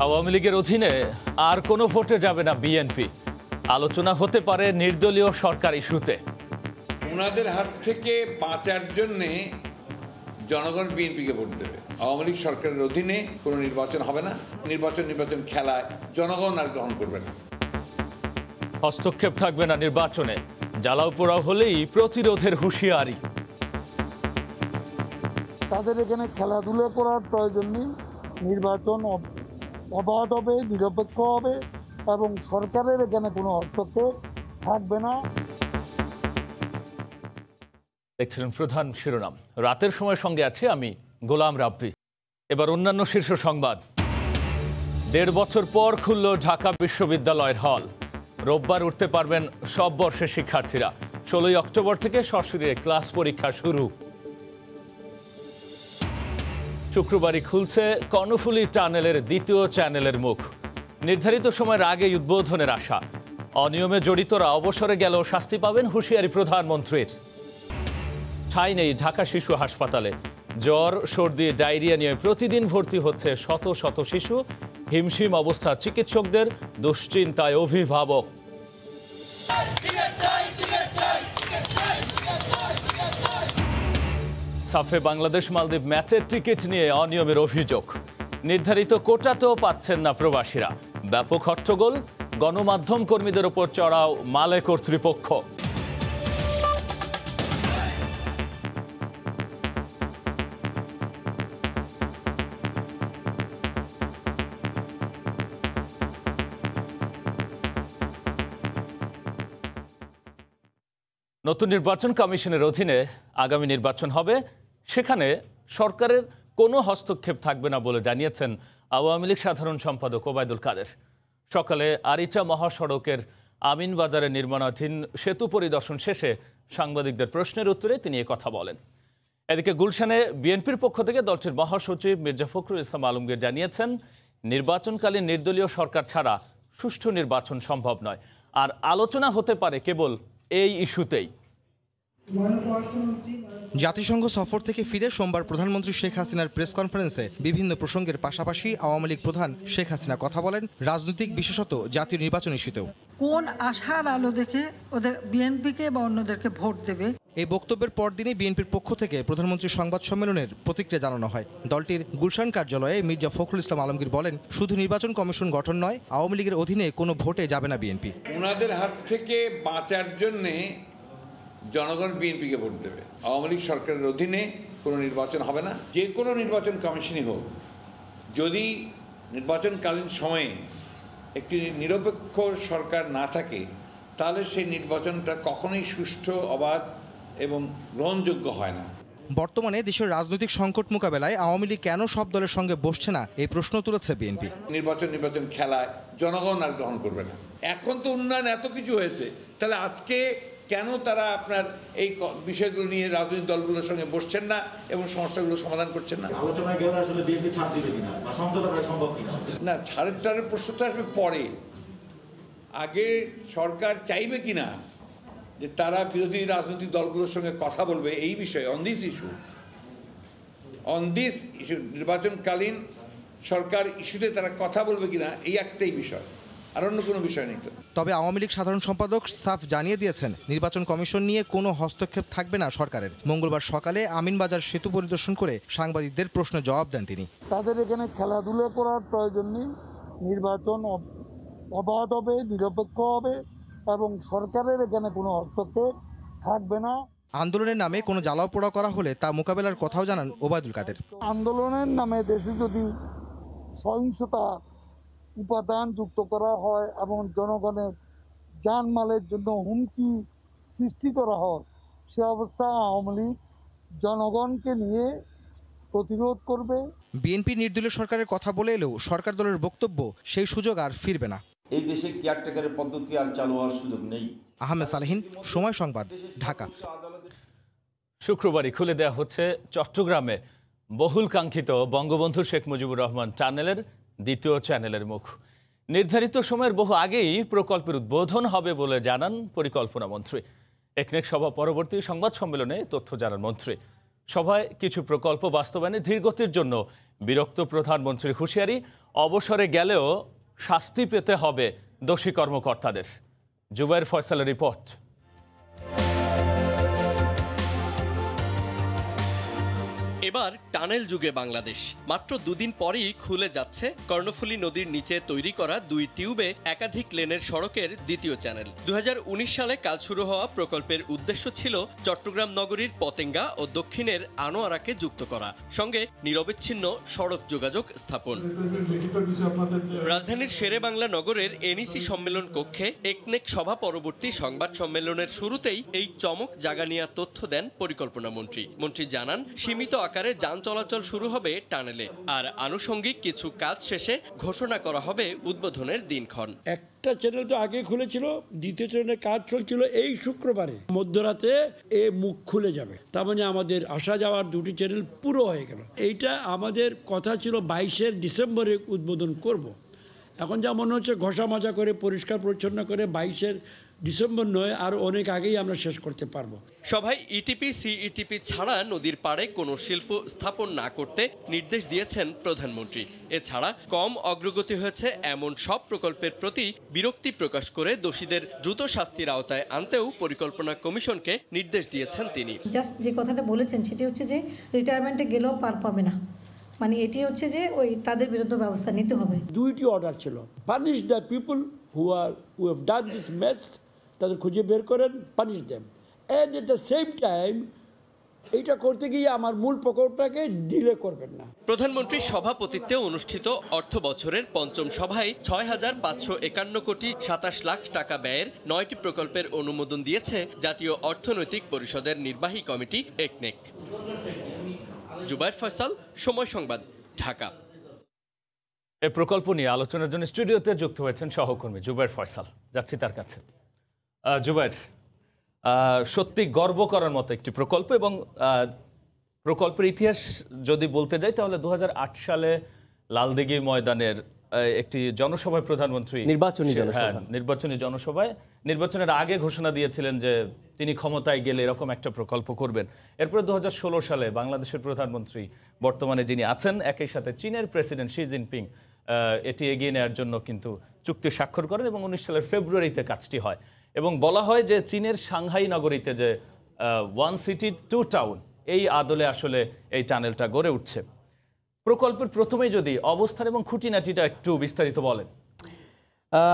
আওয়ামী লীগের অধীনে আর কোনো ভোটে যাবে না বিএনপি। আলোচনা হতে পারে নির্দলীয় সরকার ইস্যুতে। ওনাদের হাত থেকে বাঁচার জন্যে জনগণ বিএনপিকে ভোট দেবে। আওয়ামী লীগ সরকারের অধীনে কোনো নির্বাচন হবে না। নির্বাচন খেলায় জনগণ আর গ্রহণ করবে না। হস্তক্ষেপ থাকবে না নির্বাচনে। জ্বালাও পোড়াও হলেই প্রতিরোধের হুঁশিয়ারি। তাদের এখানে খেলাধুলা করার প্রয়োজন নেই। নির্বাচন অবাধ হবে, নিরপেক্ষ হবে এবং সরকারের এখানে কোনো হস্তক্ষেপ থাকবে না। দেখছিলেন প্রধান শিরোনাম। রাতের সময় সঙ্গে আছে আমি গোলাম রাব্বি। এবার অন্যান্য শীর্ষ সংবাদ। ১.৫ বছর পর খুলল ঢাকা বিশ্ববিদ্যালয়ের হল। রোববার উঠতে পারবেন সব বর্ষের শিক্ষার্থীরা। ১৬ অক্টোবর থেকে সরাসরি ক্লাস পরীক্ষা শুরু। শুক্রবারই খুলছে কর্ণফুলী টানেলের দ্বিতীয় চ্যানেলের মুখ। নির্ধারিত সময়ের আগেই উদ্বোধনের আশা। অনিয়মে জড়িতরা অবসরে গেলেও শাস্তি পাবেন হুঁশিয়ারি প্রধানমন্ত্রীর। ঠাঁই নেই ঢাকা শিশু হাসপাতালে। জ্বর, সর্দি, ডায়রিয়া নিয়ে প্রতিদিন ভর্তি হচ্ছে শত শত শিশু। হিমশিম অবস্থা চিকিৎসকদের, দুশ্চিন্তায় অভিভাবক। সাফে বাংলাদেশ মালদ্বীপ ম্যাচের টিকিট নিয়ে অনিয়মের অভিযোগ। নির্ধারিত কোটাতেও পাচ্ছেন না প্রবাসীরা। ব্যাপক হট্টগোল, গণমাধ্যম কর্মীদের ওপর চড়াও মালে কর্তৃপক্ষ। নতুন নির্বাচন কমিশনের অধীনে আগামী নির্বাচন হবে। সেখানে সরকারের কোনো হস্তক্ষেপ থাকবে না বলে জানিয়েছেন আওয়ামী লীগ সাধারণ সম্পাদক ওবায়দুল কাদের। সকালে আরিচা মহাসড়কের আমিনবাজারে নির্মাণাধীন সেতু পরিদর্শন শেষে সাংবাদিকদের প্রশ্নের উত্তরে তিনি কথা বলেন। এদিকে গুলশানে বিএনপির পক্ষ থেকে দলটির মহাসচিব মির্জা ফখরুল ইসলাম আলমগীর জানিয়েছেন, নির্বাচনকালীন নির্দলীয় সরকার ছাড়া সুষ্ঠু নির্বাচন সম্ভব নয়। আর আলোচনা হতে পারে কেবল এই ইস্যুতেই। জাতিসংঘ সফর থেকে ফিরে সোমবার প্রধানমন্ত্রী শেখ হাসিনার প্রেস কনফারেন্সে বিভিন্ন প্রসঙ্গের পাশাপাশি আওয়ামী লীগ প্রধান শেখ হাসিনা কথা বলেন রাজনৈতিক, বিশেষত জাতীয় নির্বাচন ইস্যুতেও। কোন আশার আলো দেখে ওদের বিএনপিকে বা অন্যদেরকে ভোট দেবে। এই বক্তব্যের পরদিনই বিএনপির পক্ষ থেকে প্রধানমন্ত্রীর সংবাদ সম্মেলনের প্রতিক্রিয়া জানানো হয়। দলটির গুলশান কার্যালয়ে মির্জা ফখরুল ইসলাম আলমগীর বলেন, শুধু নির্বাচন কমিশন গঠন নয়, আওয়ামী লীগের অধীনে কোনো ভোটে যাবে না বিএনপি। ওনাদের হাত থেকে বাঁচার জন্যে জনগণ বিএনপিকে ভোট দেবে। আওয়ামী লীগ সরকারের অধীনে কোনো নির্বাচন হবে না। যে কোনো নির্বাচন কমিশনই হোক, যদি নির্বাচনকালীন সময়ে একটি নিরপেক্ষ সরকার না থাকে, তাহলে সেই নির্বাচনটা কখনোই সুষ্ঠু, অবাধ এবং গ্রহণযোগ্য হয় না। বর্তমানে দেশের রাজনৈতিক সংকট মোকাবেলায় আওয়ামী লীগ কেন সব দলের সঙ্গে বসছে না, এই প্রশ্ন তুলেছে বিএনপি। নির্বাচন খেলায় জনগণ আর গ্রহণ করবে না। এখন তো উন্নয়ন এত কিছু হয়েছে, তাহলে আজকে কেন তারা আপনার এই বিষয়গুলো নিয়ে রাজনৈতিক দলগুলোর সঙ্গে বসছেন না এবং সমস্যাগুলো সমাধান করছেন না? আলোচনায় গেলে আসলে বিএনপি ছাড় দিবে কিনা বা সমঝোতা করা সম্ভব কিনা? না, ছাড়ের প্রশ্ন তো আসবে পরে। আগে সরকার চাইবে কিনা যে তারা বিরোধী রাজনৈতিক দলগুলোর সঙ্গে কথা বলবে এই বিষয়ে, অন দিস ইস্যু, নির্বাচনকালীন সরকার ইস্যুতে তারা কথা বলবে কিনা, এই একটাই বিষয়, আর অন্য কোনো বিষয় নেই। তবে আওয়ামী লীগ সাধারণ সম্পাদক সাফ জানিয়ে দিয়েছেন, নির্বাচন কমিশন নিয়ে কোনো হস্তক্ষেপ থাকবে না সরকারের। মঙ্গলবার সকালে আমিনবাজার সেতু পরিদর্শন করে সাংবাদিকদের প্রশ্নের জবাব দেন তিনি। তাদের এখানে খেলাধুলা করার প্রয়োজন নেই। নির্বাচন অবাধ হবে, নিরপেক্ষ হবে এবং সরকারের এখানে কোনো হস্তক্ষেপ থাকবে না। আন্দোলনের নামে কোনো জ্বালাও পোড়া করা হলে তা মোকাবেলার কথাও জানান ওবায়দুল কাদের। আন্দোলনের নামে দেশে যদি সহিংসতা উপাদান যুক্ত করা হয় এবং জনগণের জানমালের জন্য হুমকি সৃষ্টি করা হয়, সে অবস্থা আওয়ামী লীগ জনগণকে নিয়ে প্রতিরোধ করবে। বিএনপি নির্দলীয় সরকারের কথা বলে এলেও সরকার দলের বক্তব্য, সেই সুযোগ আর ফিরবে না। এই দেশে কেয়ারটেকারের পদ্ধতি আর চালু হওয়ার সুযোগ নেই। আহমেদ সালেহীন, সময় সংবাদ, ঢাকা। শুক্রবারই খুলে দেওয়া হচ্ছে চট্টগ্রামে বহুল কাঙ্ক্ষিত বঙ্গবন্ধু শেখ মুজিবুর রহমান টানেলের দ্বিতীয় চ্যানেলের মুখ। নির্ধারিত সময়ের বহু আগেই প্রকল্পের উদ্বোধন হবে বলে জানান পরিকল্পনা মন্ত্রী। একনেক সভা পরবর্তী সংবাদ সম্মেলনে তথ্য জানান মন্ত্রী। সভায় কিছু প্রকল্প বাস্তবায়নে ধীরগতির জন্য বিরক্ত প্রধানমন্ত্রীর হুঁশিয়ারি, অবসরে গেলেও শাস্তি পেতে হবে দোষী কর্মকর্তাদের। জুবাইর ফয়সালের রিপোর্ট। এবার টানেল যুগে বাংলাদেশ। মাত্র দুদিন পরেই খুলে যাচ্ছে কর্ণফুলী নদীর নিচে তৈরি করা 2 টিউবে একাধিক লেনের সড়কের দ্বিতীয় চ্যানেল। 2019 সালে কাজ শুরু হওয়া প্রকল্পের উদ্দেশ্য ছিল চট্টগ্রাম নগরীর পতেঙ্গা ও দক্ষিণের আনোয়ারাকে যুক্ত করা, সঙ্গে নিরবিচ্ছিন্ন সড়ক যোগাযোগ স্থাপন। রাজধানীর শেরেবাংলা নগরের এনইসি সম্মেলন কক্ষে একনেক সভা পরবর্তী সংবাদ সম্মেলনের শুরুতেই এই চমক জাগানিয়া তথ্য দেন পরিকল্পনা মন্ত্রী। মন্ত্রী জানান, সীমিত আকারে যান চলাচল শুরু হবে টানেলে, আর আনুষঙ্গিক কিছু কাজ শেষে ঘোষণা করা হবে উদ্বোধনের দিনক্ষণ। একটা চ্যানেল তো আগে খুলেছিল, দ্বিতীয় চ্যানেলের কাজ চলছিল এই শুক্রবারে মধ্যরাতে এ মুখ খুলে যাবে, তার মানে আমাদের আসা যাওয়ার 2টি চ্যানেল পুরো হয়ে গেল। এইটা আমাদের কথা ছিল 22 ডিসেম্বরে উদ্বোধন করব। এখন যা মনে হচ্ছে ঘষা মাজা করে পরিষ্কার পরিচ্ছন্ন করে 22 ডিসেম্বর নয়, আর অনেক আগেই আমরা শেষ করতে পারবো। সভায় ইটিপি সিইটিপি ছাড়া নদীর পাড়ে কোনো শিল্প স্থাপন না করতে নির্দেশ দিয়েছেন প্রধানমন্ত্রী। এছাড়া কম অগ্রগতি হয়েছে এমন সব প্রকল্পের প্রতি বিরক্তি প্রকাশ করে দোষীদের দ্রুত শাস্তির আওতায় আনতেও পরিকল্পনা কমিশনকে নির্দেশ দিয়েছেন তিনি। জাস্ট যে কথাটা বলেছেন সেটি হচ্ছে যে রিটায়ারমেন্টে গেলেও পার পাবে না, মানে এটি হচ্ছে যে ওই তাদের বিরুদ্ধে ব্যবস্থা নিতে হবে। 2টি অর্ডার ছিল, punish the people who have done this mace, তাদের খুঁজে বের করেন, punish them, and at the same time এইটা করতে গিয়ে আমার মূল প্রকল্পটাকে ডিলে করবেন না। প্রধানমন্ত্রীর সভাপতিত্বে অনুষ্ঠিত অর্থ বছরের পঞ্চম সভায় 6,551 কোটি 27 লাখ টাকা ব্যয়ের 9টি প্রকল্পের অনুমোদন দিয়েছে জাতীয় অর্থনৈতিক পরিষদের নির্বাহী কমিটি একনেক। জুবাইর ফয়সাল, সময় সংবাদ, ঢাকা। এই প্রকল্প নিয়ে আলোচনার জন্য স্টুডিওতে যুক্ত হয়েছেন সহকর্মী জুবাইর ফয়সাল। যাচ্ছি তার কাছে। জুবাইর, সত্যি গর্ব করার মতো একটি প্রকল্প, এবং প্রকল্পের ইতিহাস যদি বলতে যাই তাহলে 2008 সালে লালদিঘি ময়দানের একটি জনসভায় প্রধানমন্ত্রী নির্বাচনী জনসভায় নির্বাচনের আগে ঘোষণা দিয়েছিলেন যে তিনি ক্ষমতায় গেলে এরকম একটা প্রকল্প করবেন। এরপরে 2016 সালে বাংলাদেশের প্রধানমন্ত্রী বর্তমানে যিনি আছেন, একই সাথে চীনের প্রেসিডেন্ট শি জিনপিং এটি এগিয়ে নেওয়ার জন্য কিন্তু চুক্তি স্বাক্ষর করেন, এবং 19 সালের ফেব্রুয়ারিতে কাজটি হয়। এবং বলা হয় যে চীনের সাংহাই নগরীতে যে 1 সিটি 2 টাউন, এই আদলে আসলে এই টানেলটা গড়ে উঠছে। প্রকল্পের প্রথমেই যদি অবস্থান এবং খুঁটিনাটিটা একটু বিস্তারিত বলেন।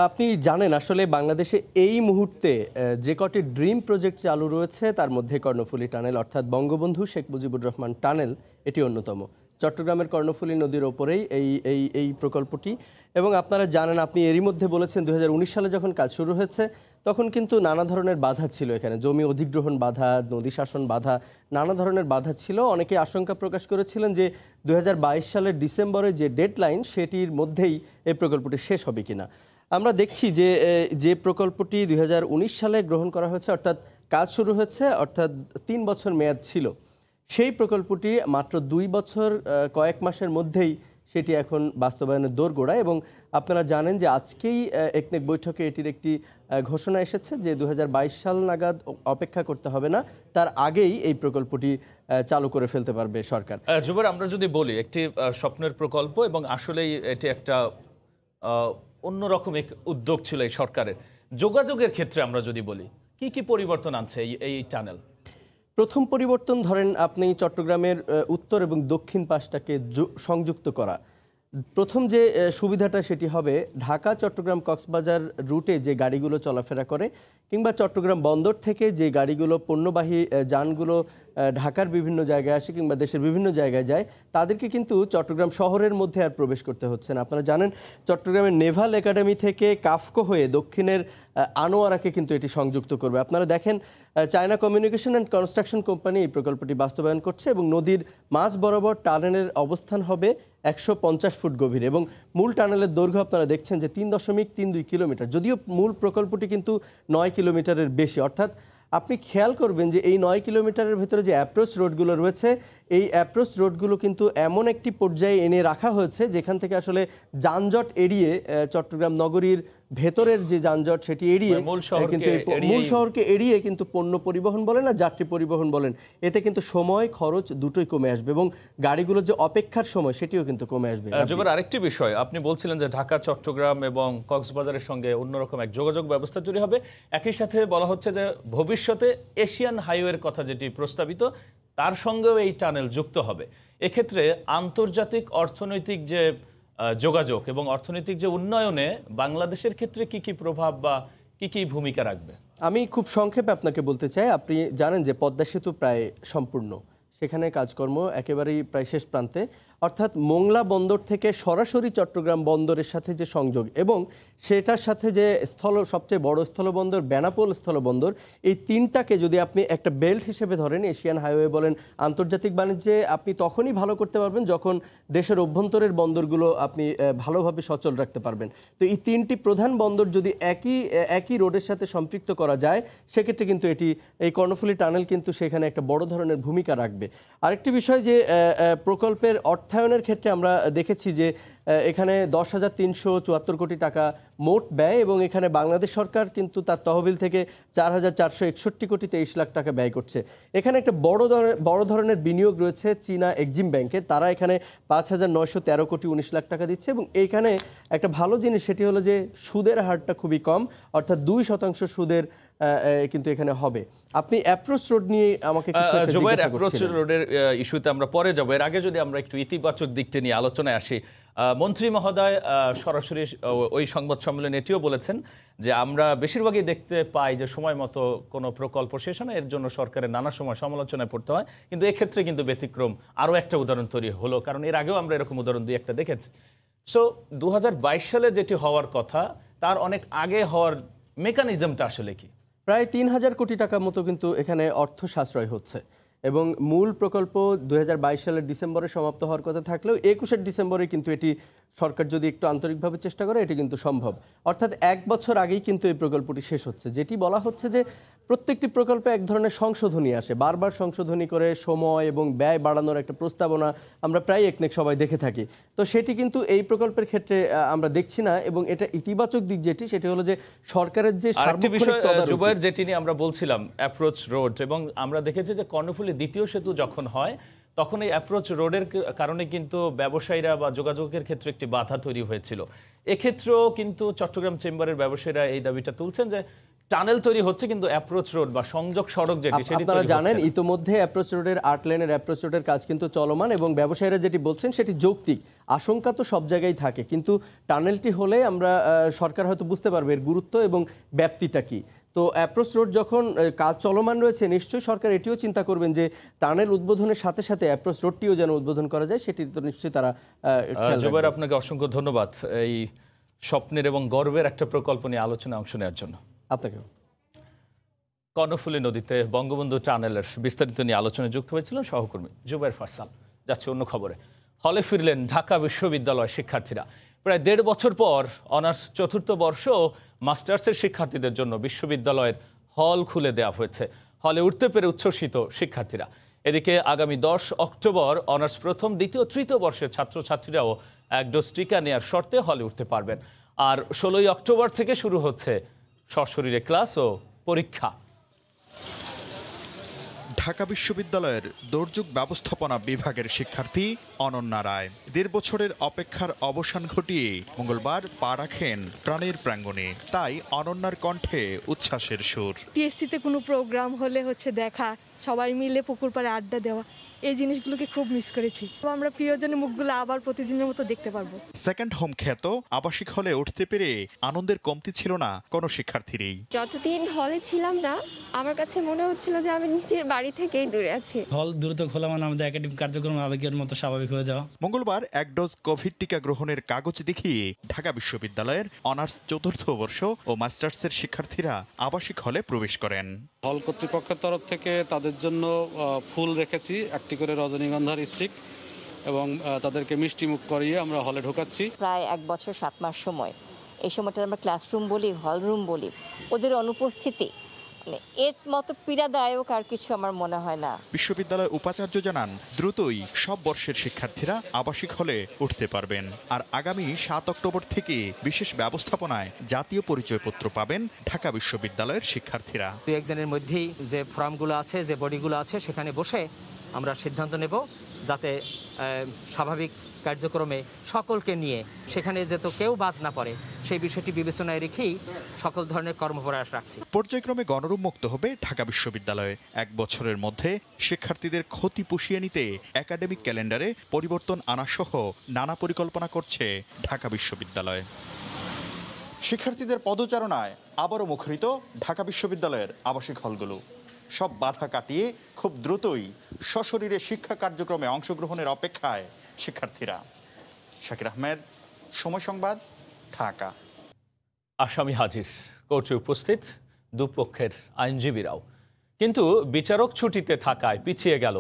আপনি জানেন আসলে বাংলাদেশে এই মুহূর্তে যে কটি ড্রিম প্রজেক্ট চালু রয়েছে তার মধ্যে কর্ণফুলী টানেল অর্থাৎ বঙ্গবন্ধু শেখ মুজিবুর রহমান টানেল এটি অন্যতম। চট্টগ্রামের কর্ণফুলী নদীর ওপরেই এই প্রকল্পটি। এবং আপনারা জানেন, আপনি এরই মধ্যে বলেছেন 2019 সালে যখন কাজ শুরু হয়েছে তখন কিন্তু নানা ধরনের বাধা ছিল এখানে, জমি অধিগ্রহণ বাধা, নদী শাসন বাধা, নানা ধরনের বাধা ছিল। অনেকে আশঙ্কা প্রকাশ করেছিলেন যে 2022 সালের ডিসেম্বরে যে ডেডলাইন সেটির মধ্যেই এই প্রকল্পটি শেষ হবে কিনা। আমরা দেখছি যে প্রকল্পটি 2019 সালে গ্রহণ করা হয়েছে, অর্থাৎ কাজ শুরু হয়েছে, অর্থাৎ 3 বছর মেয়াদ ছিল। সেই প্রকল্পটি মাত্র 2 বছর কয়েক মাসের মধ্যেই সেটি এখন বাস্তবায়নের দোরগোড়ায়। এবং আপনারা জানেন যে আজকেই একনেক বৈঠকে এটির একটি ঘোষণা এসেছে যে 2022 সাল নাগাদ অপেক্ষা করতে হবে না, তার আগেই এই প্রকল্পটি চালু করে ফেলতে পারবে সরকার। জুবাইর, আমরা যদি বলি একটি স্বপ্নের প্রকল্প, এবং আসলেই এটি একটা অন্যরকম এক উদ্যোগ ছিল এই সরকারের। যোগাযোগের ক্ষেত্রে আমরা যদি বলি কি কি পরিবর্তন আনছে এই টানেল? প্রথম পরিবর্তন ধরেন আপনি চট্টগ্রামের উত্তর এবং দক্ষিণ পাশটাকে সংযুক্ত করা। প্রথম যে সুবিধাটা সেটি হবে ঢাকা চট্টগ্রাম কক্সবাজার রুটে যে গাড়িগুলো চলাফেরা করে, কিংবা চট্টগ্রাম বন্দর থেকে যে গাড়িগুলো পণ্যবাহী যানগুলো ঢাকার বিভিন্ন জায়গায় আসে কিংবা দেশের বিভিন্ন জায়গায় যায়, তাদেরকে কিন্তু চট্টগ্রাম শহরের মধ্যে আর প্রবেশ করতে হচ্ছে না। আপনারা জানেন চট্টগ্রামের নেভাল একাডেমি থেকে কাফকো হয়ে দক্ষিণের আনোয়ারাকে কিন্তু এটি সংযুক্ত করবে। আপনারা দেখেন China communication and construction company এই প্রকল্পটি বাস্তবায়ন করছে, এবং নদীর মাঝ বরাবর টানেলের অবস্থান হবে 150 ফুট গভীর, এবং মূল টানেলের দৈর্ঘ্য আপনারা দেখছেন যে 3.32 কিলোমিটার, যদিও মূল প্রকল্পটি কিন্তু 9 কিলোমিটারের বেশি। অর্থাৎ আপনি খেয়াল করবেন যে এই 9 কিলোমিটারের ভেতরে যে অ্যাপ্রোচ রোডগুলো রয়েছে এই অ্যাপ্রোচ রোডগুলো কিন্তু এমন একটি পর্যায়ে এনে রাখা হয়েছে যেখান থেকে আসলে যানজট এড়িয়ে চট্টগ্রাম নগরীর ভেতরের যে যানজট সেটি এড়িয়ে কিন্তু মূল শহরকে এড়িয়ে কিন্তু পণ্য পরিবহন বলেন না যাত্রী পরিবহন বলেন, এতে কিন্তু সময় খরচ দুটোই কমে আসবে এবং গাড়িগুলোর যে অপেক্ষার সময় সেটিও কিন্তু কমে আসবে। জুবাইর, আরেকটি বিষয় আপনি বলছিলেন যে ঢাকা, চট্টগ্রাম এবং কক্সবাজারের সঙ্গে অন্যরকম এক যোগাযোগ ব্যবস্থা তৈরি হবে। একই সাথে বলা হচ্ছে যে ভবিষ্যতে এশিয়ান হাইওয়ের কথা যেটি প্রস্তাবিত তার সঙ্গেও এই টানেল যুক্ত হবে। এক্ষেত্রে আন্তর্জাতিক অর্থনৈতিক যে যোগাযোগ এবং অর্থনৈতিক যে উন্নয়নে বাংলাদেশের ক্ষেত্রে কি কি প্রভাব বা কি কি ভূমিকা রাখবে? আমি খুব সংক্ষেপে আপনাকে বলতে চাই, আপনি জানেন যে পদ্মা সেতু প্রায় সম্পূর্ণ, সেখানে কাজকর্ম একেবারেই প্রায় শেষ প্রান্তে, অর্থাৎ মোংলা বন্দর থেকে সরাসরি চট্টগ্রাম বন্দরের সাথে যে সংযোগ এবং সেটার সাথে যে সবচেয়ে বড় স্থলবন্দর বেনাপোল স্থলবন্দর, এই তিনটাকে যদি আপনি একটা বেল্ট হিসেবে ধরেন, এশিয়ান হাইওয়ে বলেন, আন্তর্জাতিক বাণিজ্যে আপনি তখনই ভালো করতে পারবেন যখন দেশের অভ্যন্তরের বন্দরগুলো আপনি ভালোভাবে সচল রাখতে পারবেন। তো এই তিনটি প্রধান বন্দর যদি একই রোডের সাথে সম্পৃক্ত করা যায় সেক্ষেত্রে কিন্তু এই কর্ণফুলী টানেল কিন্তু সেখানে একটা বড় ধরনের ভূমিকা রাখবে। আরেকটি বিষয় যে প্রকল্পের অর্থায়নের ক্ষেত্রে আমরা দেখেছি যে এখানে 10,374 কোটি টাকা মোট ব্যয় এবং এখানে বাংলাদেশ সরকার কিন্তু তার তহবিল থেকে 4,461 কোটি 23 লাখ টাকা ব্যয় করছে। এখানে একটা বড় ধরনের বিনিয়োগ রয়েছে চীনা এক্সিম ব্যাংকে, তারা এখানে 5,913 কোটি 19 লাখ টাকা দিচ্ছে এবং এইখানে একটা ভালো জিনিস সেটি হলো যে সুদের হারটা খুবই কম, অর্থাৎ 2% সুদের কিন্তু এখানে হবে। আপনি অ্যাপ্রোচ রোড নিয়ে আমাকে জুবাইর, অ্যাপ্রোচ রোডের ইস্যুতে আমরা পরে যাব। এর আগে যদি আমরা একটু ইতিবাচক দিকটা নিয়ে আলোচনায় আসি, মন্ত্রী মহোদয় সরাসরি ওই সংবাদ সম্মেলনে এটিও বলেছেন যে আমরা বেশিরভাগই দেখতে পাই যে সময় মতো কোনো প্রকল্প শেষ হয় না, এর জন্য সরকারের নানা সময় সমালোচনায় পড়তে হয়, কিন্তু এক্ষেত্রে কিন্তু ব্যতিক্রম আরও একটা উদাহরণ তৈরি হলো, কারণ এর আগেও আমরা এরকম উদাহরণ দুই একটা দেখেছি। সো 2022 সালে যেটি হওয়ার কথা তার অনেক আগে হওয়ার মেকানিজমটা আসলে কি? প্রায় 3,000 কোটি টাকার মতো কিন্তু এখানে অর্থ সাশ্রয় হচ্ছে এবং মূল প্রকল্প 2022 সালের ডিসেম্বরে সমাপ্ত হওয়ার কথা থাকলেও 21 ডিসেম্বরে কিন্তু এটি সরকার যদি একটু আন্তরিকভাবে চেষ্টা করে এটি কিন্তু সম্ভব। অর্থাৎ 1 বছর আগেই কিন্তু এই প্রকল্পটি শেষ হচ্ছে। যেটি বলা হচ্ছে যে প্রত্যেকটি প্রকল্পে এক ধরনের সংশোধনী আসে, বারবার সংশোধনী করে সময় এবং ব্যয় বাড়ানোর একটা প্রস্তাবনা আমরা প্রায় একনেক সবাই দেখে থাকি। তো সেটি কিন্তু এই প্রকল্পের ক্ষেত্রে আমরা দেখছি না এবং এটা ইতিবাচক দিক যেটি সেটি হলো যে সরকারের যে সার্বক্ষণিক তদারকি, জুবাইর যেটি নিয়ে আমরা বলছিলাম অ্যাপ্রোচ রোড, এবং আমরা দেখেছি যে কর্ণফুলী দ্বিতীয় সেতু যখন হয় তখন এই অ্যাপ্রোচ রোডের কারণে কিন্তু ব্যবসায়ীরা বা যোগাযোগের ক্ষেত্রে একটি বাধা তৈরি হয়েছিল। এক্ষেত্রেও কিন্তু চট্টগ্রাম চেম্বারের ব্যবসায়ীরা এই দাবিটা তুলছেন যে টানেল তৈরি হচ্ছে কিন্তু অ্যাপ্রোচ রোড বা সংযোগ সড়ক যেটি সেটি আপনারা জানেন ইতোমধ্যে অ্যাপ্রোচ রোডের 8 লেনের অ্যাপ্রোচ রোডের কাজ কিন্তু চলমান এবং ব্যবসায়ীরা যেটি বলছেন সেটি যৌক্তিক। আশঙ্কা তো সব জায়গায় থাকে, কিন্তু টানেলটি হলে আমরা সরকার হয়তো বুঝতে পারবে এর গুরুত্ব এবং ব্যাপ্তিটা কি। তো অ্যাপ্রোচ রোড যখন কাজ চলমান রয়েছে নিশ্চয়ই সরকার এটিও চিন্তা করবেন যে টানেল উদ্বোধনের সাথে সাথে অ্যাপ্রোচ রোডটিও যেন উদ্বোধন করা যায়, সেটি তো নিশ্চয়ই তারা খেয়াল রাখবে। জুবাইর, আপনাকে অসংখ্য ধন্যবাদ এই স্বপ্নের এবং গর্বের একটা প্রকল্প নিয়ে আলোচনায় অংশ নেওয়ার জন্য। আপনাকেও। কর্ণফুলী নদীতে বঙ্গবন্ধু টানেলের বিস্তারিত নিয়ে আলোচনায় যুক্ত হয়েছিলেন সহকর্মী জুবাইর ফয়সাল। যাচ্ছে অন্য খবরে। হলে ফিরলেন ঢাকা বিশ্ববিদ্যালয়ের শিক্ষার্থীরা। প্রায় 1.5 বছর পর অনার্স চতুর্থ বর্ষ মাস্টার্সের শিক্ষার্থীদের জন্য বিশ্ববিদ্যালয়ের হল খুলে দেওয়া হয়েছে। হলে উঠতে পেরে উচ্ছ্বসিত শিক্ষার্থীরা। এদিকে আগামী 10 অক্টোবর অনার্স প্রথম, দ্বিতীয়, তৃতীয় বর্ষের ছাত্রছাত্রীরাও 1 ডোজ টিকা নেওয়ার শর্তে হলে উঠতে পারবেন। আর 16 অক্টোবর থেকে শুরু হচ্ছে সশরীরে ক্লাস ও পরীক্ষা। ঢাকা বিশ্ববিদ্যালয়ের দুর্যোগ ব্যবস্থাপনা বিভাগের শিক্ষার্থী অনন্যা রায় 1.5 বছরের অপেক্ষার অবসান ঘটিয়ে মঙ্গলবার পা রাখেন প্রাণের প্রাঙ্গণে। তাই অনন্যার কণ্ঠে উচ্ছ্বাসের সুর। টিএসসিতে কোনো প্রোগ্রাম হলে দেখা, সবাই মিলে পুকুর পাড়ে আড্ডা দেওয়া, এই জিনিসগুলোকে খুব মিস করেছি। আমরা প্রিয়জনের মুখগুলো আবার প্রতিদিনের মতো দেখতে পারবো। সেকেন্ড হোম খ্যাত আবাসিক হলে উঠতে পেরে আনন্দের কমতি ছিল না কোনো শিক্ষার্থীরই। যতদিন হলে ছিলাম না আমার কাছে মনে হচ্ছিল যে আমি নিজের বাড়ি থেকেই দূরে আছি। হল দ্রুত খোলা মানে আমাদের একাডেমিক কার্যক্রম আবেগের মতো স্বাভাবিক হয়ে যাওয়া। মঙ্গলবার 1 ডোজ কোভিড টিকা গ্রহণের কাগজ দেখিয়ে ঢাকা বিশ্ববিদ্যালয়ের অনার্স চতুর্থ বর্ষ ও মাস্টার্সের শিক্ষার্থীরা আবাসিক হলে প্রবেশ করেন। হল কর্তৃপক্ষের তরফ থেকে তাদের জন্য ফুল রেখেছি, একটি করে রজনীগন্ধার স্টিক, এবং তাদেরকে মিষ্টি মুখ করিয়ে আমরা হলে ঢোকাচ্ছি। প্রায় 1 বছর 7 মাস সময়, এই সময়টা আমরা ক্লাসরুম বলি, হল রুম বলি, ওদের অনুপস্থিতি এর মতো পীড়াদায়ক আর কিছু আমার মনে হয় না। বিশ্ববিদ্যালয় উপাচার্য জানান, দ্রুতই সব বর্ষের শিক্ষার্থীরা আবাসিক হলে উঠতে পারবেন। আর আগামী 7 অক্টোবর থেকে বিশেষ ব্যবস্থাপনায় জাতীয় পরিচয়পত্র পাবেন ঢাকা বিশ্ববিদ্যালয়ের শিক্ষার্থীরা। 2-1 দিনের মধ্যেই যে ফোরামগুলো আছে, যে বডিগুলো আছে, সেখানে বসে আমরা সিদ্ধান্ত নেব যাতে স্বাভাবিক কার্যক্রমে সকলকে নিয়ে সেখানে যাতে কেউ বাদ না পড়ে সেই বিষয়টি বিবেচনায় রেখেই সকল ধরনের কর্মপ্রয়াস রাখছি। পর্যায়ক্রমে গণরুন্মুক্ত হবে ঢাকা বিশ্ববিদ্যালয়। 1 বছরের মধ্যে শিক্ষার্থীদের ক্ষতি পুষিয়ে নিতে একাডেমিক ক্যালেন্ডারে পরিবর্তন আনাসহ নানা পরিকল্পনা করছে ঢাকা বিশ্ববিদ্যালয়। শিক্ষার্থীদের পদচারণায় আবারও মুখরিত ঢাকা বিশ্ববিদ্যালয়ের আবাসিক হলগুলো। সব বাধা কাটিয়ে খুব দ্রুতই সশরীরে শিক্ষা কার্যক্রমে অংশগ্রহণের অপেক্ষায় শিক্ষার্থীরা। শাকির আহমেদ, সময় সংবাদ, ঢাকা। আসামি হাজির, কোর্টে উপস্থিত দুপক্ষের আইনজীবীরাও। কিন্তু বিচারক ছুটিতে থাকায় পিছিয়ে গেল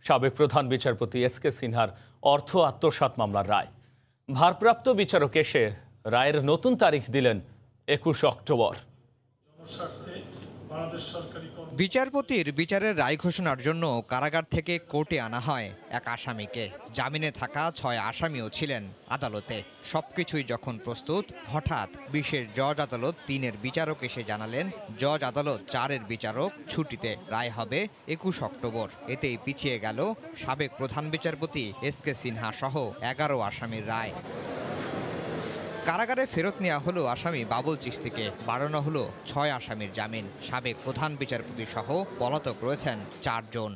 সাবেক প্রধান বিচারপতি এস.কে. সিনহার অর্থ আত্মসাৎ মামলার রায়। ভারপ্রাপ্ত বিচারক এসে রায়ের নতুন তারিখ দিলেন 21 অক্টোবর। বিচারপতির বিচারের রায় ঘোষণার জন্য কারাগার থেকে কোর্টে আনা হয় এক আসামিকে। জামিনে থাকা 6 আসামিও ছিলেন আদালতে। সবকিছুই যখন প্রস্তুত, হঠাৎ বিশেষ জজ আদালত 3-এর বিচারক এসে জানালেন জজ আদালত 4-এর বিচারক ছুটিতে, রায় হবে 21 অক্টোবর। এতেই পিছিয়ে গেল সাবেক প্রধান বিচারপতি এস.কে. সিনহা সহ 11 আসামির রায়। কারাগারে ফেরত নেওয়া হলো আসামি বাবুল চিশতিকে, বাড়ানো হলো 6 আসামির জামিন। সাবেক প্রধান বিচারপতি সহ পলাতক রয়েছেন 4 জন।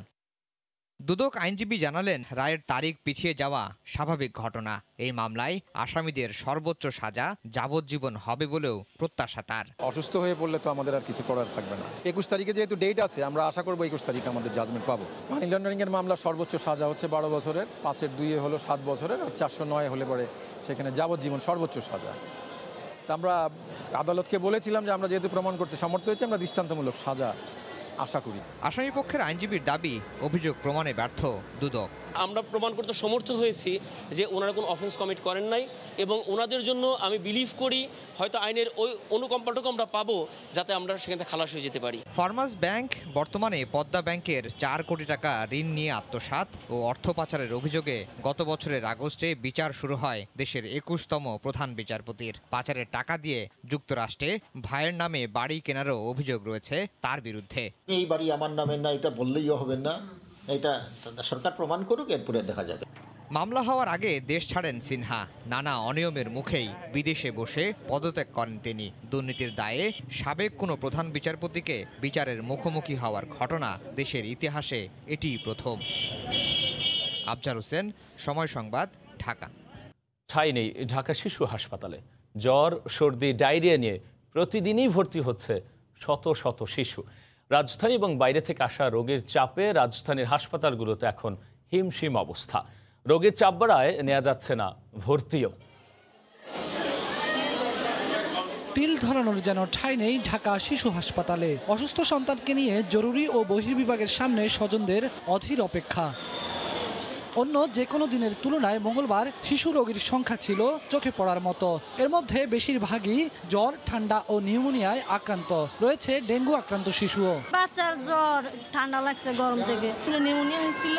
দুদক আইনজীবী জানালেন রায়ের তারিখ পিছিয়ে যাওয়া স্বাভাবিক ঘটনা। এই মামলায় আসামিদের সর্বোচ্চ সাজা যাবজ্জীবন হবে বলেও প্রত্যাশা তার। অসুস্থ হয়ে পড়লে তো আমাদের আর কিছু করার থাকবে না। 21 তারিখে যেহেতু ডেট আছে, আমরা আশা করবো 21 তারিখে আমাদের জাজমেন্ট পাবো। মানি লন্ডারিং এর মামলার সর্বোচ্চ সাজা হচ্ছে 12 বছরের, 5-এর 2-এ হলো 7 বছরের, আর 409 হলে পরে সেখানে যাবজ্জীবন সর্বোচ্চ সাজা। তা আমরা আদালতকে বলেছিলাম যে আমরা যেহেতু প্রমাণ করতে সমর্থ হয়েছি, আমরা দৃষ্টান্তমূলক সাজা আশা করি। আসামি পক্ষের আইনজীবীর দাবি, অভিযোগ প্রমাণে ব্যর্থ দুদক। আমরা প্রমাণ করতে সমর্থ হয়েছি যে ওনারা কোনো অফেন্স কমিট করেন নাই, এবং ওনাদের জন্য আমি বিলিভ করি হয়তো আইনের ওই অনুকম্পাটুকু আমরা পাবো যাতে আমরা সেখান থেকে খালাস হয়ে যেতে পারি। ফার্মার্স ব্যাংক বর্তমানে পদ্মা ব্যাংকের 4 কোটি টাকা ঋণ নিয়ে আত্মসাৎ ও অর্থ পাচারের অভিযোগে গত বছরের আগস্টে বিচার শুরু হয় দেশের 21তম প্রধান বিচারপতির। পাচারের টাকা দিয়ে যুক্তরাষ্ট্রে ভাইয়ের নামে বাড়ি কেনারও অভিযোগ রয়েছে তার বিরুদ্ধে। এই বাড়ি আমার নামে না, এটা বললেই হবে না, এটা সরকার প্রমাণ করুক, এরপরে দেখা যাবে। মামলা হওয়ার আগে দেশ ছাড়েন সিনহা। নানা অনিয়মের মুখেই বিদেশে বসে পদত্যাগ করেন তিনি। দুর্নীতির দায়ে সাবেক কোনো প্রধান বিচারপতিকে বিচারের মুখোমুখি হওয়ার ঘটনা দেশের ইতিহাসে এটিই প্রথম। আফজাল হোসেন, সময় সংবাদ, ঢাকা। ঠাঁই নেই ঢাকা শিশু হাসপাতালে। জ্বর, সর্দি, ডায়রিয়া নিয়ে প্রতিদিনই ভর্তি হচ্ছে শত শত শিশু। রাজধানী এবং বাইরে থেকে আসা রোগীর চাপে রাজধানীর হাসপাতালগুলোতে এখন হিমশিম অবস্থা। রোগীর চাপ বাড়ায় নেওয়া যাচ্ছে না ভর্তিও। তিল ধরানোর যেন ঠাঁই নেই ঢাকা শিশু হাসপাতালে। অসুস্থ সন্তানকে নিয়ে জরুরি ও বহির্বিভাগের সামনে স্বজনদের অধীর অপেক্ষা। অন্য যে কোনো দিনের তুলনায় মঙ্গলবার শিশু রোগীর সংখ্যা ছিল চোখে পড়ার মতো। এর মধ্যে বেশিরভাগই জ্বর, ঠান্ডা ও নিউমোনিয়ায় আক্রান্ত। রয়েছে ডেঙ্গু আক্রান্ত শিশুও। বাচ্চার জ্বর, ঠান্ডা লাগছে গরম থেকে, নিউমোনিয়া হয়েছিল।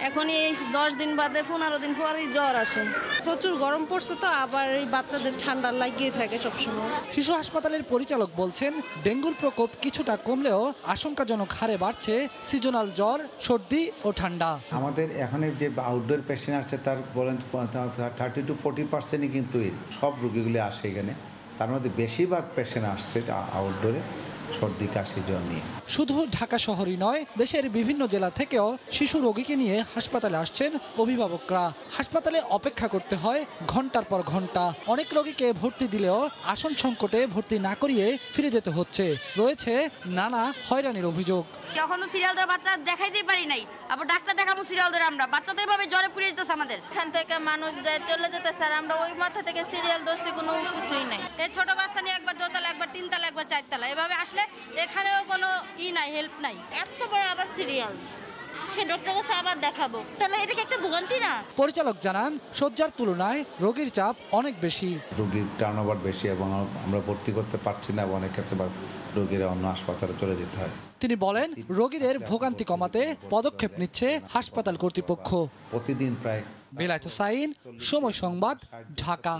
এখন এই 10 দিন বাদে 15 দিন পরেই জ্বর আসে। প্রচুর গরম পড়ছে তো, আবার এই বাচ্চাদের ঠান্ডা লাগিয়ে থাকে সবসময়। শিশু হাসপাতালের পরিচালক বলছেন ডেঙ্গুর প্রকোপ কিছুটা কমলেও আশঙ্কাজনক হারে বাড়ছে সিজনাল জ্বর, সর্দি ও ঠান্ডা। আমাদের এখানে যে আউটডোর পেশেন্ট আসছে তার বলেন 30 to 40% কিন্তু সব রোগীগুলি আসে এখানে। তার মধ্যে বেশিরভাগ পেশেন্ট আসছে আউটডোরে সর্দি, কাশি, জ্বর নিয়ে। শুধু ঢাকা শহরই নয়, দেশের বিভিন্ন জেলা থেকেও শিশু রোগীকে নিয়ে হাসপাতালে আসছেন অভিভাবকরা। হাসপাতালে অপেক্ষা করতে হয় ঘন্টার পর ঘন্টা। অনেক রোগীকে ভর্তি দিলেও আসন সংকটে ভর্তি না করিয়ে ফিরে যেতে হচ্ছে। রয়েছে নানা হয়রানির অভিযোগ। কখনো সিরিয়াল ধরে বাচ্চা দেখাইতেই পারি নাই, আবার ডাক্তার দেখাবো সিরিয়াল ধরে। আমরা বাচ্চা তো এভাবে জ্বরে পুড়ে যেতেছে আমাদের। এখান থেকে মানুষ যায় চলে যেতে স্যার, আমরা ওই মাথা থেকে সিরিয়াল ধরছি, কোনো কিছুই নাই। এই ছোট বাচ্চা নিয়ে একবার 2 তলা, একবার 3 তলা, একবার 4 তলা এভাবে আসলে এখানেও কোনো নাই, হেল্প নাই। এত বড় আবার সিরিয়াল, আজকে ডক্টর কাছে আবার দেখাবো, তাহলে এটা কি একটা ভোগান্তি না? পরিচালক জানান শয্যার তুলনায় রোগীর চাপ অনেক বেশি, রোগীর টার্নওভার বেশি এবং আমরা ভর্তি করতে পারছি না, অনেক ক্ষেত্রে রোগীরা অন্য হাসপাতালে চলে যেতে হয়। তিনি বলেন রোগীদের ভোগান্তি কমাতে পদক্ষেপ নিচ্ছে হাসপাতাল কর্তৃপক্ষ। প্রতিদিন প্রায় বেলায়েত হোসাইন, সময় সংবাদ, ঢাকা।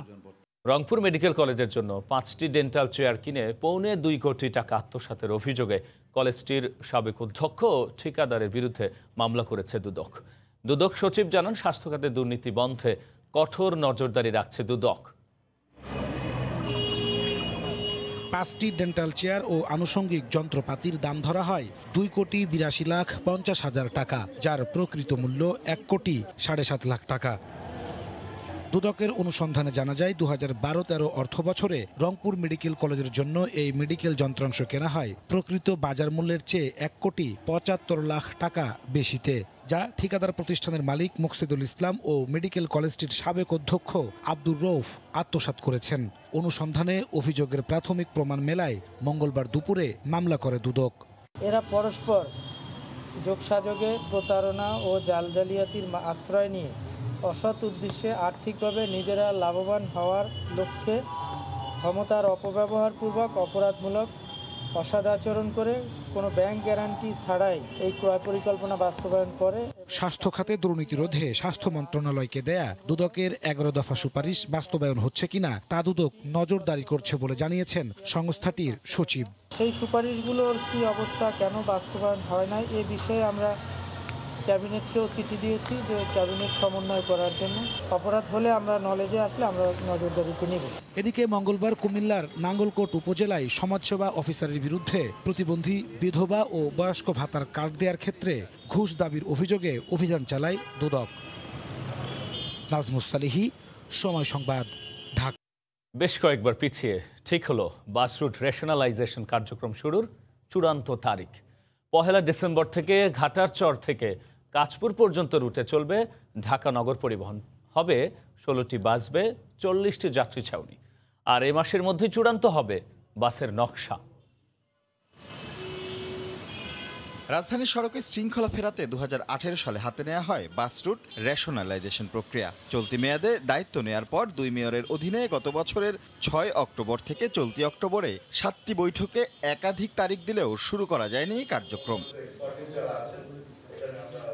রংপুর মেডিকেল কলেজের জন্য 5টি ডেন্টাল চেয়ার কিনে 1.25 কোটি টাকা আত্মসাতের অভিযোগে কলেজটির সাবেক অধ্যক্ষ ও ঠিকাদারের বিরুদ্ধে মামলা করেছে দুদক। দুদক সচিব জানান স্বাস্থ্য খাতে দুর্নীতি বন্ধে কঠোর নজরদারি রাখছে দুদক। 5টি ডেন্টাল চেয়ার ও আনুষঙ্গিক যন্ত্রপাতির দাম ধরা হয় 2,82,50,000 টাকা, যার প্রকৃত মূল্য 1,07,5 লাখ টাকা। দুদকের অনুসন্ধানে জানা যায় 2012-13 অর্থ বছরে রংপুর মেডিকেল কলেজের জন্য এই মেডিকেল যন্ত্রাংশ কেনা হয় প্রকৃত বাজার মূল্যের চেয়ে 1,75,00,000 টাকা বেশিতে, যা ঠিকাদার প্রতিষ্ঠানের মালিক মুকসিদুল ইসলাম ও মেডিকেল কলেজটির সাবেক অধ্যক্ষ আব্দুর রৌফ আত্মসাৎ করেছেন। অনুসন্ধানে অভিযোগের প্রাথমিক প্রমাণ মেলায় মঙ্গলবার দুপুরে মামলা করে দুদক। এরা পরস্পর যোগসাযোগে প্রতারণা ও জালজালিয়াতির আশ্রয় নিয়ে অসৎ উদ্দেশ্যে আর্থিকভাবে নিজেরা লাভবান হওয়ার লক্ষ্যে ক্ষমতার অপব্যবহারপূর্বক অপরাধমূলক অসদাচরণ করে কোনো ব্যাংক গ্যারান্টি ছাড়াই এই ক্রয় পরিকল্পনা বাস্তবায়ন করে। স্বাস্থ্য খাতে দুর্নীতি রোধে স্বাস্থ্য মন্ত্রণালয়কে দেয়া দুদকের 11 দফা সুপারিশ বাস্তবায়ন হচ্ছে কিনা তা দুদক নজরদারি করছে বলে জানিয়েছেন সংস্থাটির সচিব। সেই সুপারিশগুলোর কি অবস্থা, কেন বাস্তবায়ন হয় নাই, এ বিষয়ে আমরা ক্যাবিনেটকেও চিঠি দিয়েছি যে ক্যাবিনেট সমন্বয় করার জন্য। অপরাধ হলে আমরা নলেজে আসলে আমরা নজরদারিতে নিব। এদিকে মঙ্গলবার কুমিল্লার নাঙ্গলকোট উপজেলায় সমাজসেবা অফিসারের বিরুদ্ধে প্রতিবন্ধী, বিধবা ও বয়স্ক ভাতার কার্ড দেওয়ার ক্ষেত্রে ঘুষ দাবির অভিযোগে অভিযান চালায় দুদক। নাজমুস সালিহি, সময় সংবাদ, ঢাকা। বেশ কয়েকবার পিছিয়ে ঠিক হলো বাস রুট রেশনালাইজেশন কার্যক্রম শুরুর চূড়ান্ত তারিখ। 1 ডিসেম্বর থেকে ঘাটারচর থেকে কাঁচপুর পর্যন্ত রুটে চলবে ঢাকা নগর পরিবহন। হবে 16টি বাসবে, 40টি যাত্রী ছাউনি। আর এ মাসের মধ্যেই চূড়ান্ত হবে বাসের নকশা। রাজধানীর সড়কে শৃঙ্খলা ফেরাতে 2018 সালে হাতে নেওয়া হয় বাস রুট রেশনালাইজেশন প্রক্রিয়া। চলতি মেয়াদে দায়িত্ব নেয়ার পর 2 মেয়রের অধীনে গত বছরের 6 অক্টোবর থেকে চলতি অক্টোবরে 7টি বৈঠকে একাধিক তারিখ দিলেও শুরু করা যায়নি কার্যক্রম।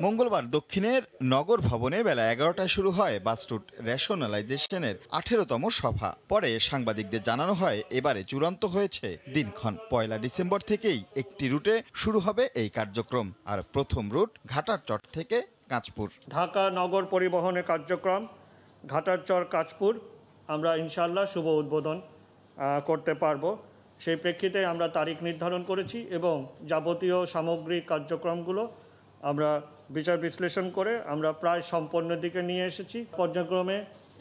মঙ্গলবার দক্ষিণের নগর ভবনে বেলা 11টায় শুরু হয় বাস রুট রেশনালাইজেশনের 18তম সভা। পরে সাংবাদিকদের জানানো হয় এবারে চূড়ান্ত হয়েছে দিনক্ষণ। 1 ডিসেম্বর থেকেই একটি রুটে শুরু হবে এই কার্যক্রম। আর প্রথম রুট ঘাটারচর থেকে কাঁচপুর। ঢাকা নগর পরিবহনের কার্যক্রম ঘাটারচর কাঁচপুর আমরা ইনশাআল্লাহ শুভ উদ্বোধন করতে পারবো। সেই প্রেক্ষিতে আমরা তারিখ নির্ধারণ করেছি এবং যাবতীয় সামগ্রিক কার্যক্রমগুলো আমরা বিচার বিশ্লেষণ করে আমরা প্রায় সম্পন্নের দিকে নিয়ে এসেছি। পর্যায়ক্রমে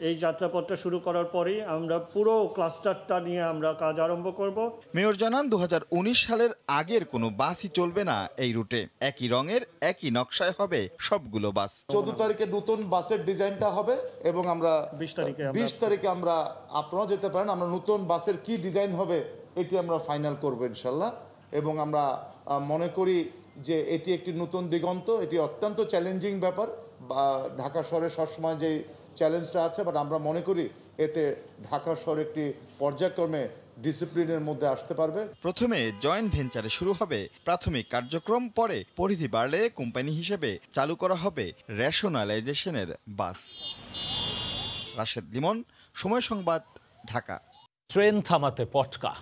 এই যাত্রাপথটা শুরু করার পরেই আমরা পুরো ক্লাস্টারটা নিয়ে আমরা কাজ আরম্ভ করব। মেয়র জানান 2019 সালের আগের কোনো বাসই চলবে না এই রুটে। একই রঙের একই নকশায় হবে সবগুলো বাস। 14 তারিখে নতুন বাসের ডিজাইনটা হবে এবং আমরা 20 তারিখে আমরা আপনারা যেতে পারেন, আমরা নতুন বাসের কি ডিজাইন হবে এটি আমরা ফাইনাল করব ইনশাল্লাহ। এবং আমরা মনে করি যে এটি একটি নতুন দিগন্ত, এটি অত্যন্ত চ্যালেঞ্জিং ব্যাপার। ঢাকা শহরে সবসময় যে চ্যালেঞ্জটা আছে, বাট আমরা মনে করি এতে ঢাকা শহর একটি পর্যায়ক্রমে ডিসিপ্লিনের মধ্যে আসতে পারবে। প্রথমে জয়েন্ট ভেঞ্চারে শুরু হবে প্রাথমিক কার্যক্রম, পরে পরিধি বাড়লে কোম্পানি হিসেবে চালু করা হবে রেশনালাইজেশনের বাস। রাশেদ লিমন, সময় সংবাদ, ঢাকা। ট্রেন থামাতে পটকা,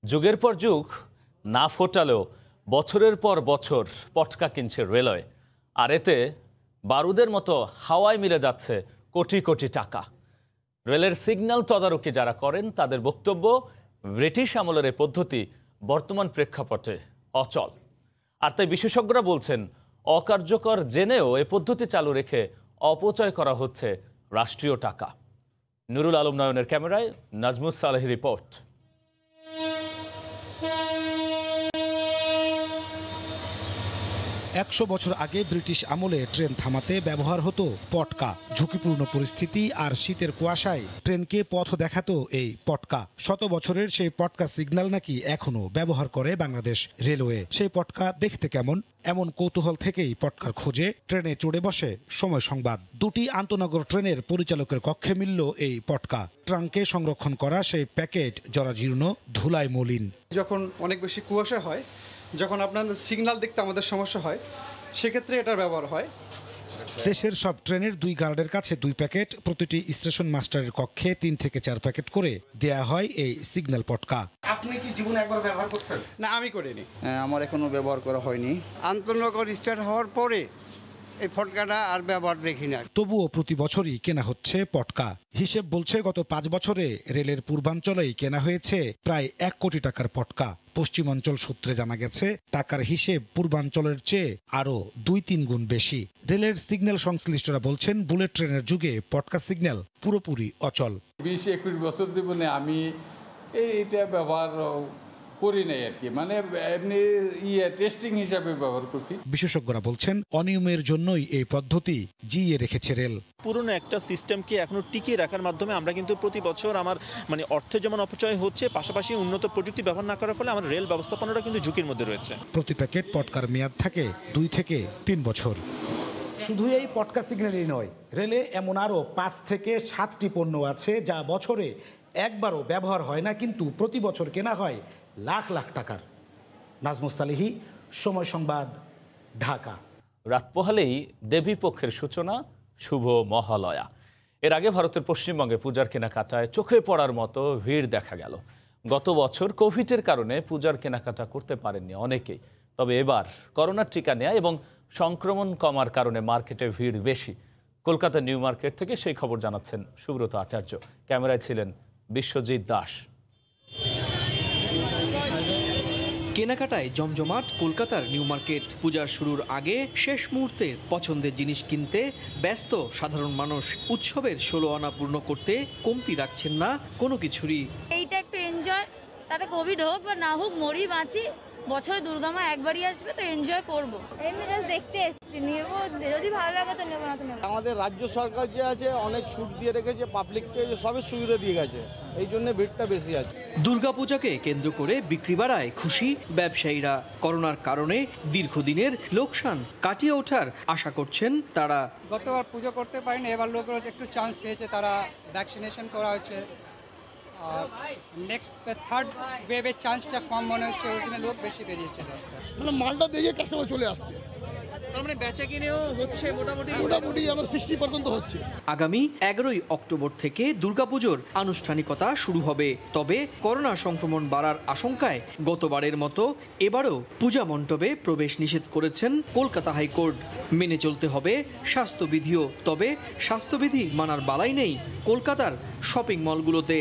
যুগের পর যুগ না ফোটালেও বছরের পর বছর পটকা কিনছে রেলওয়ে। আর এতে বারুদের মতো হাওয়ায় মিলে যাচ্ছে কোটি কোটি টাকা। রেলের সিগন্যাল তদারকি যারা করেন তাদের বক্তব্য, ব্রিটিশ আমলের এই পদ্ধতি বর্তমান প্রেক্ষাপটে অচল। আর তাই বিশেষজ্ঞরা বলছেন অকার্যকর জেনেও এই পদ্ধতি চালু রেখে অপচয় করা হচ্ছে রাষ্ট্রীয় টাকা। নুরুল আলম নয়নের ক্যামেরায় নাজমুস সালেহি রিপোর্ট। 100 বছর আগে ব্রিটিশ আমলে ট্রেন থামাতে ব্যবহার হতো পটকা। ঝুঁকিপূর্ণ পরিস্থিতি আর শীতের কুয়াশায় ট্রেনকে পথ দেখাতো এই পটকা। 100 বছরের সেই পটকা সিগন্যাল নাকি এখনো ব্যবহার করে বাংলাদেশ রেলওয়ে। সেই পটকা দেখতে কেমন, এমন কৌতূহল থেকেই পটকার খোঁজে ট্রেনে চড়ে বসে সময় সংবাদ। দুটি আন্তনগর ট্রেনের পরিচালকের কক্ষে মিলল এই পটকা। ট্রাঙ্কে সংরক্ষণ করা সেই প্যাকেট জরাজীর্ণ, ধুলায় মলিন। যখন অনেক বেশি কুয়াশা হয়, যখন আপনার সিগন্যাল দেখতে আমাদের সমস্যা হয়, সেক্ষেত্রে এটার ব্যবহার হয়। দেশের সব ট্রেনের 2 গার্ডের কাছে 2 প্যাকেট, প্রতিটি স্টেশন মাস্টারের কক্ষে 3 থেকে 4 প্যাকেট করে দেয়া হয় এই সিগন্যাল পটকা। আপনি কি জীবনে একবার ব্যবহার করছেন? না, আমি করিনি। আমার এখনো ব্যবহার করা হয়নি। আন্তনগর স্টার্ট হওয়ার পরে এই পটকাটা আর ব্যবহার দেখি না। তবুও প্রতি বছরই কেনা হচ্ছে পটকা। হিসেব বলছে গত 5 বছরে রেলের পূর্বাঞ্চলেই কেনা হয়েছে প্রায় 1 কোটি টাকার পটকা। পশ্চিমাঞ্চল সূত্রে জানা গেছে টাকার হিসেব পূর্বাঞ্চলের চেয়ে আরও 2-3 গুণ বেশি। রেলের সিগন্যাল সংশ্লিষ্টরা বলছেন বুলেট ট্রেনের যুগে পটকা সিগন্যাল পুরোপুরি অচল। 20-21 বছর জীবনে আমি এইটা ব্যবহার করি নাই আর কি, মানে এমনি টেস্টিং হিসাবে ব্যবহার করছি। বিশেষজ্ঞরা বলছেন অনিয়মের জন্যই এই পদ্ধতি জিইয়ে রেখেছে রেল। পুরনো একটা সিস্টেমকে এখনো টিকিয়ে রাখার মাধ্যমে আমরা কিন্তু প্রতি বছর আমার অর্থের যেমন অপচয় হচ্ছে, পাশাপাশি উন্নত প্রযুক্তি ব্যবহার না করার ফলে আমার রেল ব্যবস্থাপনাটা কিন্তু ঝুঁকির মধ্যে রয়েছে। প্রতি প্যাকেট পটকার মেয়াদ থাকে 2 থেকে 3 বছর। শুধু এই পটকা সিগন্যালই নয়, রেলে এমন আরও 5 থেকে 7টি পণ্য আছে যা বছরে একবারও ব্যবহার হয় না, কিন্তু প্রতি বছর কেনা হয় লাখ লাখ টাকার। নাজমুস সালিহি, সময় সংবাদ, ঢাকা। রাত পোহালেই দেবী পক্ষের সূচনা, শুভ মহালয়া। এর আগে ভারতের পশ্চিমবঙ্গে পূজার কেনাকাটায় চোখে পড়ার মতো ভিড় দেখা গেল। গত বছর কোভিডের কারণে পূজার কেনাকাটা করতে পারেননি অনেকেই। তবে এবার করোনার টিকা নেয়া এবং সংক্রমণ কমার কারণে মার্কেটে ভিড় বেশি। কলকাতা নিউ মার্কেট থেকে সেই খবর জানাচ্ছেন সুব্রত আচার্য। ক্যামেরায় ছিলেন বিশ্বজিৎ দাস। কেনাকাটায় জমজমাট কলকাতার নিউ মার্কেট। পূজার শুরুর আগে শেষ মুহূর্তে পছন্দের জিনিস কিনতে ব্যস্ত সাধারণ মানুষ। উৎসবের 16 আনা পূর্ণ করতে কমতি রাখছেন না কোনো কিছুরই। এইটা একটু এনজয়, তাতে কোভিড হোক বা না হোক, মরি বাঁচি, বছরে দুর্গামা একবারই আসবে, তো এনজয় করবো। এমনি জাস্ট দেখতে এসেছি, নেবো, যদি ভালো লাগে তো নেবো, না তো নেবো। আমাদের রাজ্য সরকার যে আছে অনেক ছুট দিয়ে রেখেছে, পাবলিককে সবের সুবিধা দিয়ে গেছে, এই জন্য ভিড়টা বেশি আছে। দুর্গাপূজাকে কেন্দ্র করে বিক্রি বাড়ায় খুশি ব্যবসায়ীরা। করোনার কারণে দীর্ঘদিনের লোকসান কাটিয়ে ওঠার আশা করছেন তারা। গতবার পুজো করতে পারেনি, এবার লোকরা একটু চান্স পেয়েছে, তারা ভ্যাকসিনেশন করা হচ্ছে। আর নেক্সট 3rd ওয়েভের চান্সটা কম মনে হচ্ছে, ওই জন্য লোক বেশি বেরিয়েছে রাস্তায়। মানে মালটা দেখে কাস্টমার চলে আসছে, মানে বেচা কিনেও হচ্ছে মোটামুটি আমার 60% হচ্ছে। আগামী 11ই অক্টোবর থেকে দুর্গাপুজোর আনুষ্ঠানিকতা শুরু হবে। তবে করোনা সংক্রমণ বাড়ার আশঙ্কায় গতবারের মতো এবারও পূজা মণ্ডপে প্রবেশ নিষেধ করেছেন কলকাতা হাইকোর্ট। মেনে চলতে হবে স্বাস্থ্যবিধিও। তবে স্বাস্থ্যবিধি মানার বালাই নেই কলকাতার শপিং মলগুলোতে।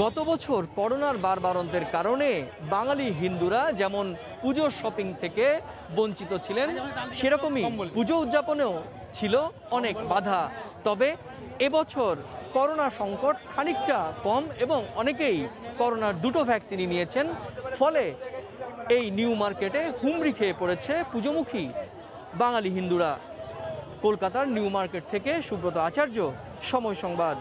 গত বছর করোনার বাড়বাড়ন্তের কারণে বাঙালি হিন্দুরা যেমন পুজোর শপিং থেকে বঞ্চিত ছিলেন, সেরকমই পুজো উদযাপনেও ছিল অনেক বাধা। তবে এবছর করোনা সংকট খানিকটা কম এবং অনেকেই করোনার 2টো ভ্যাকসিনই নিয়েছেন। ফলে এই নিউ মার্কেটে হুমড়ি খেয়ে পড়েছে পুজোমুখী বাঙালি হিন্দুরা। কলকাতার নিউ মার্কেট থেকে সুব্রত আচার্য, সময় সংবাদ।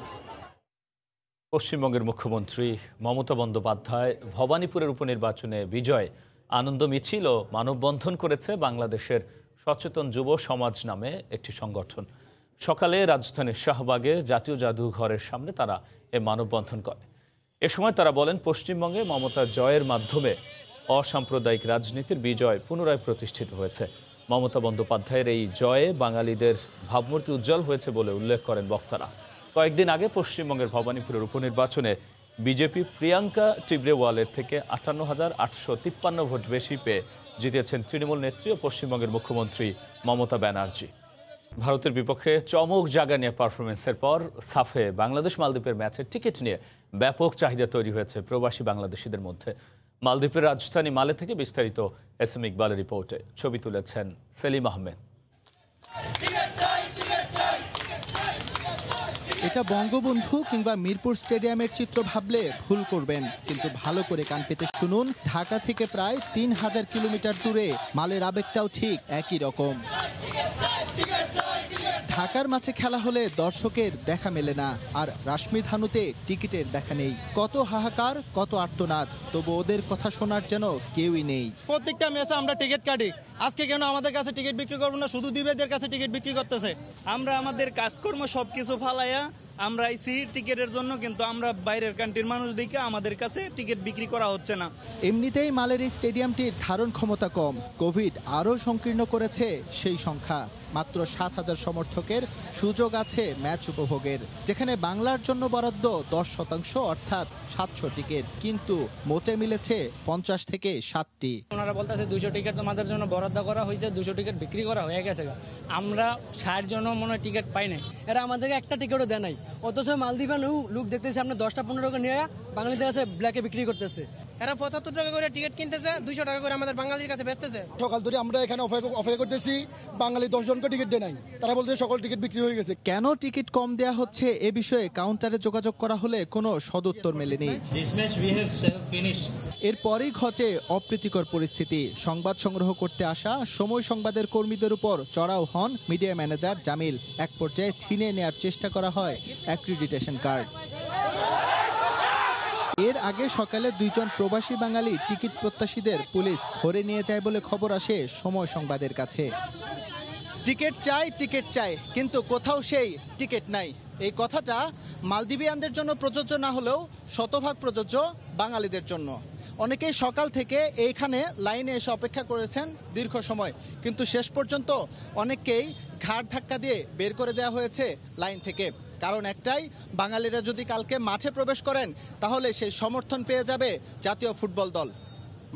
পশ্চিমবঙ্গের মুখ্যমন্ত্রী মমতা বন্দ্যোপাধ্যায় ভবানীপুরের উপনির্বাচনে বিজয় আনন্দ মিছিল ও মানববন্ধন করেছে বাংলাদেশের সচেতন যুব সমাজ নামে একটি সংগঠন। সকালে রাজধানীর শাহবাগে জাতীয় জাদুঘরের সামনে তারা এ মানববন্ধন করে। এ সময় তারা বলেন, পশ্চিমবঙ্গে মমতার জয়ের মাধ্যমে অসাম্প্রদায়িক রাজনীতির বিজয় পুনরায় প্রতিষ্ঠিত হয়েছে। মমতা বন্দ্যোপাধ্যায়ের এই জয়ে বাঙালিদের ভাবমূর্তি উজ্জ্বল হয়েছে বলে উল্লেখ করেন বক্তারা। কয়েকদিন আগে পশ্চিমবঙ্গের ভবানীপুরের উপনির্বাচনে বিজেপি প্রিয়াঙ্কা টিবরেওয়ালের থেকে 58,853 ভোট বেশি পেয়ে জিতেছেন তৃণমূল নেত্রী ও পশ্চিমবঙ্গের মুখ্যমন্ত্রী মমতা ব্যানার্জি। ভারতের বিপক্ষে চমক জাগা নিয়ে পারফরমেন্সের পর সাফে বাংলাদেশ মালদ্বীপের ম্যাচের টিকিট নিয়ে ব্যাপক চাহিদা তৈরি হয়েছে প্রবাসী বাংলাদেশিদের মধ্যে। মালদ্বীপের রাজধানী মালে থেকে বিস্তারিত এস এম ইকবালের রিপোর্টে ছবি তুলেছেন সেলিম আহমেদ। এটা বঙ্গবন্ধু কিংবা মিরপুর স্টেডিয়ামের চিত্র ভাবলে ভুল করবেন, কিন্তু ভালো করে কান পেতে শুনুন, ঢাকা থেকে প্রায় 3000 কিলোমিটার দূরে মালের আবেগটাও ঠিক একই রকম। ঢাকার মাঠে খেলা হলে দর্শকের দেখা মেলে না, আর রাশমিধানুতে টিকিটের দেখা নেই। কত হাহাকার, কত আর্তনাদ, তবু ওদের কথা শোনার যেন কেউই নেই। প্রত্যেকটা ম্যাচে আমরা টিকিট কাটি, আজকে কেন আমাদের কাছে টিকিট বিক্রি করবো না, শুধু দিবেদের কাছে টিকিট বিক্রি করতেছে। আমরা আমাদের কাজকর্ম সবকিছু ফালাইয়া আমরা আইছি টিকিটের জন্য, কিন্তু আমরা বাইরের কান্ট্রির মানুষ দেখে আমাদের কাছে টিকিট বিক্রি করা হচ্ছে না। এমনিতেই মালের এই স্টেডিয়ামটির ধারণ ক্ষমতা কম, কোভিড আরও সংকীর্ণ করেছে সেই সংখ্যা। মাত্র 7000 সমর্থকের সুযোগ আছে ম্যাচ উপভোগের, যেখানে বাংলার জন্য বরাদ্দ 10% অর্থাৎ 700 টিকিট, কিন্তু মোটে মিলেছে 50 থেকে 60টি। ওনারা বলতেছে 200 টিকিট তোমাদের জন্য বরাদ্দ করা হয়েছে, 200 টিকিট বিক্রি করা হয়ে গেছে। আমরা 60 জন মনে হয় টিকিট পাই নাই, এরা আমাদেরকে একটা টিকিটও দেয় নাই। অথচ মালদ্বীপে লোক দেখতেছে আমরা 10টা 15 টাকা নিয়ে বাঙালিদের কাছে ব্ল্যাকে বিক্রি করতেছে। এরা 75 টাকা করে টিকিট কিনতেছে, 200 টাকা করে আমাদের বাঙালির কাছে বেচতেছে। সকাল ধরে আমরা এখানে অপেক্ষা করতেছি, বাঙালি 10 জনকে টিকিট দেয় নাই, তারা বলতে সকল টিকিট বিক্রি হয়ে গেছে। কেন টিকিট কম দেয়া হচ্ছে এ বিষয়ে কাউন্টারে যোগাযোগ করা হলে কোনো সদুত্তর মেলেনি। এরপরই ঘটে অপ্রীতিকর পরিস্থিতি। সংবাদ সংগ্রহ করতে আসা সময় সংবাদের কর্মীদের উপর চড়াও হন মিডিয়া ম্যানেজার জামিল। এক পর্যায়ে ছিনিয়ে নেয়ার চেষ্টা করা হয় অ্যাক্রিডিটেশন কার্ড। এর আগে সকালে 2 জন প্রবাসী বাঙালি টিকিট প্রত্যাশীদের পুলিশ ধরে নিয়ে যায় বলে খবর আসে সময় সংবাদের কাছে। টিকিট চাই, কিন্তু কোথাও সেই টিকিট নাই। এই কথাটা মালদ্বীপিয়ানদের জন্য প্রযোজ্য না হলেও শতভাগ প্রযোজ্য বাঙালিদের জন্য। অনেকেই সকাল থেকে এইখানে লাইনে এসে অপেক্ষা করেছেন দীর্ঘ সময়, কিন্তু শেষ পর্যন্ত অনেককেই ঘাড় ধাক্কা দিয়ে বের করে দেওয়া হয়েছে লাইন থেকে। কারণ একটাই, বাঙালিরা যদি কালকে মাঠে প্রবেশ করেন তাহলে সেই সমর্থন পেয়ে যাবে জাতীয় ফুটবল দল।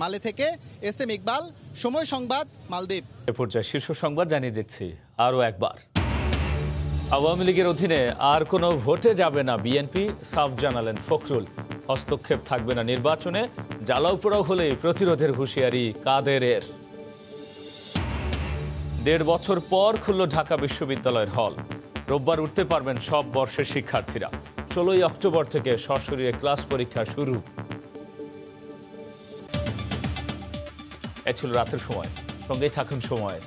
মালে থেকে SM ইকবাল, সময় সংবাদ, মালদ্বীপ। এ পর্যায়ে শীর্ষ সংবাদ জানিয়ে দিচ্ছি আরও একবার। আওয়ামী লীগের অধীনে আর কোনো ভোটে যাবে না বিএনপি, সাফ জানালেন ফখরুল। হস্তক্ষেপ থাকবে না নির্বাচনে, জ্বালাও পোড়াও হলে প্রতিরোধের হুঁশিয়ারি কাদেরের। 1.5 বছর পর খুলল ঢাকা বিশ্ববিদ্যালয়ের হল। রোববার উঠতে পারবেন সব বর্ষের শিক্ষার্থীরা। 16 অক্টোবর থেকে সশরীরে ক্লাস পরীক্ষা শুরু। এ ছিল রাতের সময়, সঙ্গেই থাকুন সময়।